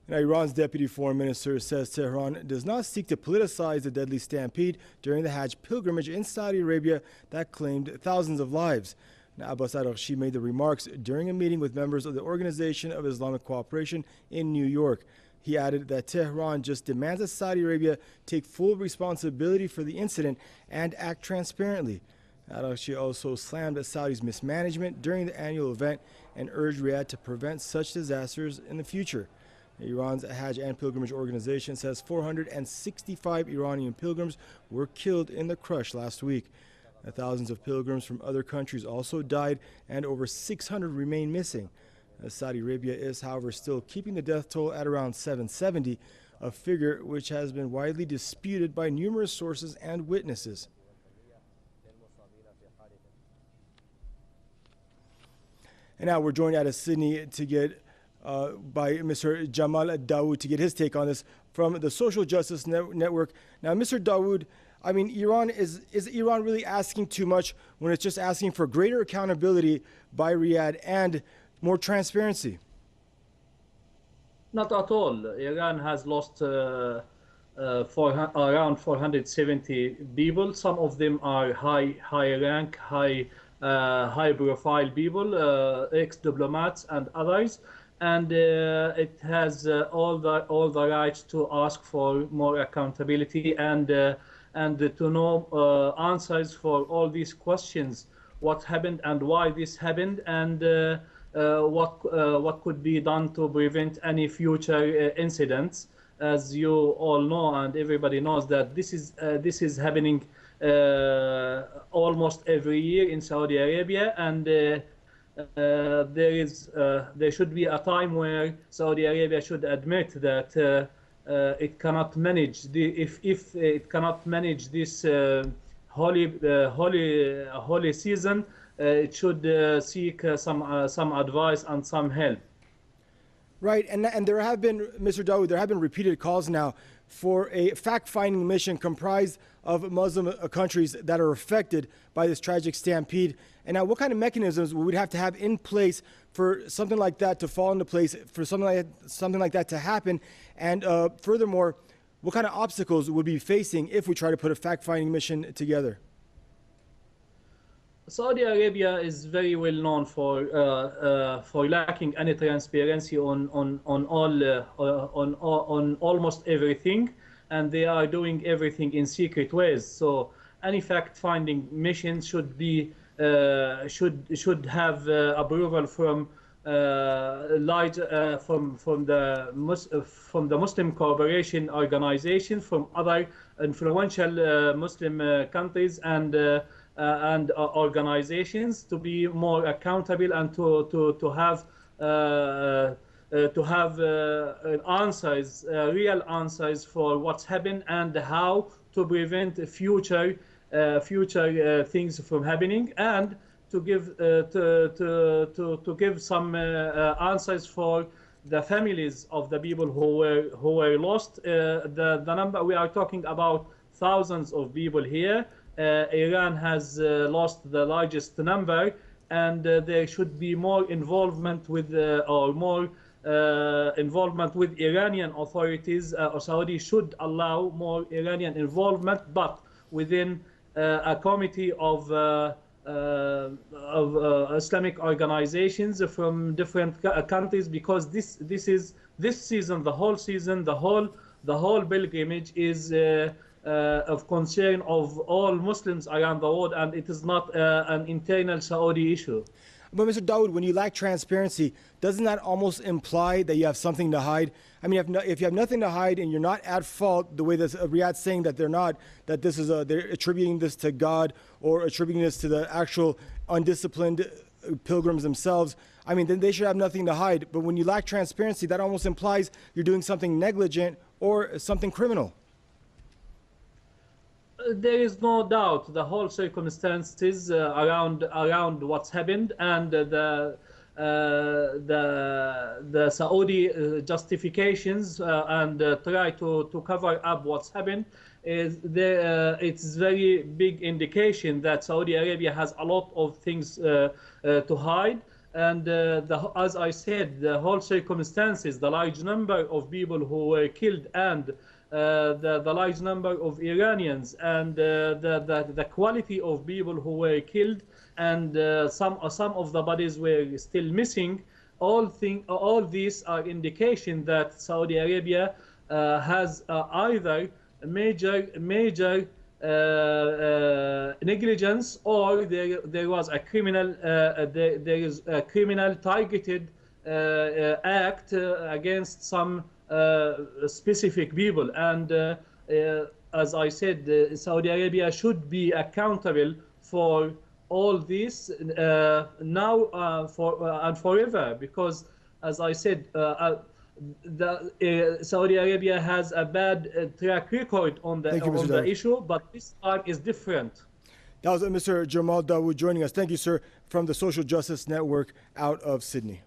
Now, Iran's deputy foreign minister says Tehran does not seek to politicize the deadly stampede during the Hajj pilgrimage in Saudi Arabia that claimed thousands of lives. Now, Abbas Araghchi made the remarks during a meeting with members of the Organization of Islamic Cooperation in New York. He added that Tehran just demands that Saudi Arabia take full responsibility for the incident and act transparently. Araghchi also slammed at Saudi's mismanagement during the annual event and urged Riyadh to prevent such disasters in the future. Iran's Hajj and Pilgrimage Organization says 465 Iranian pilgrims were killed in the crush last week. Thousands of pilgrims from other countries also died and over 600 remain missing. Saudi Arabia is, however, still keeping the death toll at around 770, a figure which has been widely disputed by numerous sources and witnesses. And now we're joined out of Sydney to get by Mr. Jamal Dawood to get his take on this from the Social Justice Network. Now, Mr. Dawood, I mean, is Iran really asking too much when it's just asking for greater accountability by Riyadh and more transparency? Not at all. Iran has lost around 470 people. Some of them are high rank, high profile people, ex-diplomats and others. And it has all the rights to ask for more accountability and to know answers for all these questions: what happened and why this happened, and what could be done to prevent any future incidents. As you all know, and everybody knows, that this is happening almost every year in Saudi Arabia, and there should be a time where Saudi Arabia should admit that it cannot manage if it cannot manage this holy season. It should seek some advice and some help. Right, and there have been, Mr. Dawood, there have been repeated calls now for a fact-finding mission comprised of Muslim countries that are affected by this tragic stampede. And now, what kind of mechanisms would we have to have in place for something like that to fall into place, for something like that to happen? And furthermore, what kind of obstacles would we be facing if we try to put a fact-finding mission together? Saudi Arabia is very well known for lacking any transparency on almost everything, and they are doing everything in secret ways. So any fact-finding mission should be should have approval from the Muslim Cooperation Organization, from other influential Muslim countries and organizations, to be more accountable and to have answers, real answers for what's happened and how to prevent future things from happening, and to give some answers for the families of the people who were lost. The number we are talking about, thousands of people here. Iran has lost the largest number, and there should be more involvement with Iranian authorities. Saudi should allow more Iranian involvement, but within a committee of Islamic organizations from different countries, because this season, the whole season, the whole pilgrimage is of concern of all Muslims around the world, and it is not an internal Saudi issue. But Mr. Dawood, when you lack transparency, doesn't that almost imply that you have something to hide? I mean, if you have nothing to hide and you're not at fault, the way that Riyadh's saying that they're not, that this is they're attributing this to God or attributing this to the actual undisciplined pilgrims themselves, I mean, then they should have nothing to hide. But when you lack transparency, that almost implies you're doing something negligent or something criminal. There is no doubt the whole circumstances around what's happened, and the Saudi justifications and try to cover up what's happened is there. It's very big indication that Saudi Arabia has a lot of things to hide, And as I said, the whole circumstances, the large number of people who were killed, and the large number of Iranians, and the quality of people who were killed, and some of the bodies were still missing. All these are indication that Saudi Arabia has either major negligence, or there was a criminal there is a criminal targeted act against some specific people. And as I said, Saudi Arabia should be accountable for all this now and forever, because as I said, Saudi Arabia has a bad track record on the issue, but this time is different. That was Mr. Jamal Dawood joining us. Thank you, sir, from the Social Justice Network out of Sydney.